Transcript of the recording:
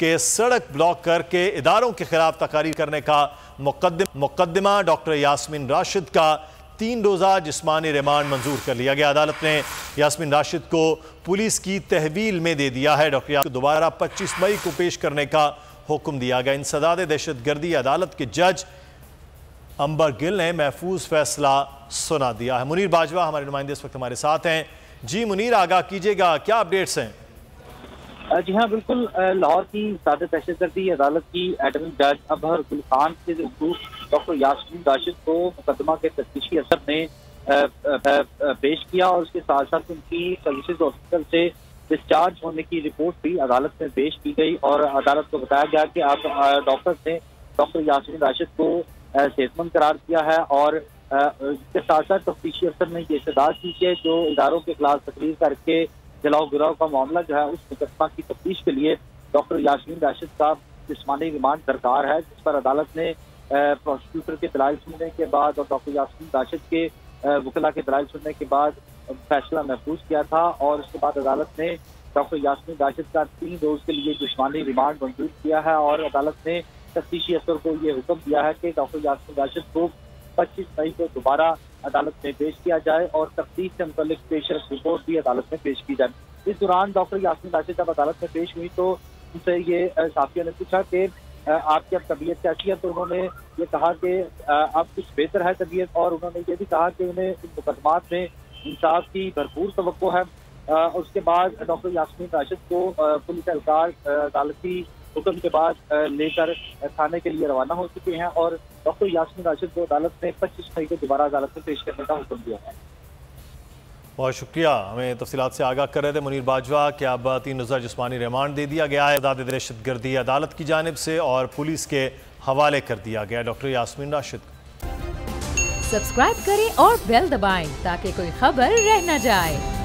के सड़क ब्लॉक करके इदारों के खिलाफ तकारीर करने का मुकदमा डॉक्टर यास्मीन राशिद का 3 रोज़ा जिस्मानी रिमांड मंजूर कर लिया गया। अदालत ने यास्मीन राशिद को पुलिस की तहवील में दे दिया है। डॉक्टर यास्मीन को दोबारा 25 मई को पेश करने का हुक्म दिया गया। इंसदाद दहशतगर्दी अदालत के जज अंबर गिल ने महफूज फैसला सुना दिया है। मुनीर बाजवा हमारे नुमाइंदे इस वक्त हमारे साथ हैं। जी मुनीर, आगाह कीजिएगा, क्या अपडेट्स हैं? जी हाँ, बिल्कुल। लाहौर की सादे दहशतगर्दी अदालत की एडमिन जज अबहर गुल खान के डॉक्टर यास्मीन राशिद को मुकदमा के तफ्तीशी असर ने पेश किया और उसके साथ साथ उनकी सर्विसेज हॉस्पिटल से डिस्चार्ज होने की रिपोर्ट भी अदालत में पेश की गई और अदालत को बताया गया कि आप डॉक्टर ने डॉक्टर यास्मीन राशिद को सेहतमंद करार किया है और इसके साथ साथ तफ्तीशी अफसर ने ये इस्तदा की कि जो इदारों के खिलाफ तकरीर करके जलाओ गिराव का मामला जो है उस मुकदमा की तफ्तीश के लिए डॉक्टर यास्मीन राशिद का जिस्मानी रिमांड दरकार है, जिस पर अदालत ने प्रोसिक्यूटर के दलाइल सुनने के बाद और डॉक्टर यास्मीन राशिद के वकीला के दलाइल सुनने के बाद फैसला महफूज किया था और उसके बाद अदालत ने डॉक्टर यास्मीन राशिद का 3 रोज के लिए जिस्मानी रिमांड मंजूर किया है और अदालत ने तफ्तीशी अफसर को ये हुक्म दिया है कि डॉक्टर यास्मीन राशिद को 25 मई को दोबारा अदालत में पेश किया जाए और तफ्तीश से मुताल्लिक पेशरफ रिपोर्ट भी अदालत में पेश की जाए। इस दौरान डॉक्टर यास्मीन राशिद जब अदालत में पेश हुई तो उनसे ये साफिया ने पूछा कि आपकी अब तबीयत कैसी है, तो उन्होंने ये कहा कि अब कुछ बेहतर है तबीयत और उन्होंने ये भी कहा कि उन्हें इन मुकदमात में इंसाफ की भरपूर तवक्को है। उसके बाद डॉक्टर यास्मीन राशिद को पुलिस एहलकार अदालती हुक्म के बाद लेकर थाने के लिए रवाना हो चुके हैं और डॉक्टर यास्मीन राशिद को अदालत ने 25 मई को दोबारा अदालत में पेश करने का हुक्म दिया है। बहुत शुक्रिया, हमें तफसीलात से आगाह कर रहे थे मुनीर बाजवा कि अब 3 रोज़ा जिस्मानी रिमांड दे दिया गया है दहशतगर्दी अदालत की जानिब से और पुलिस के हवाले कर दिया गया डॉक्टर यास्मीन राशिद को। सब्सक्राइब करें और बेल दबाएं ताकि कोई खबर रह न जाए।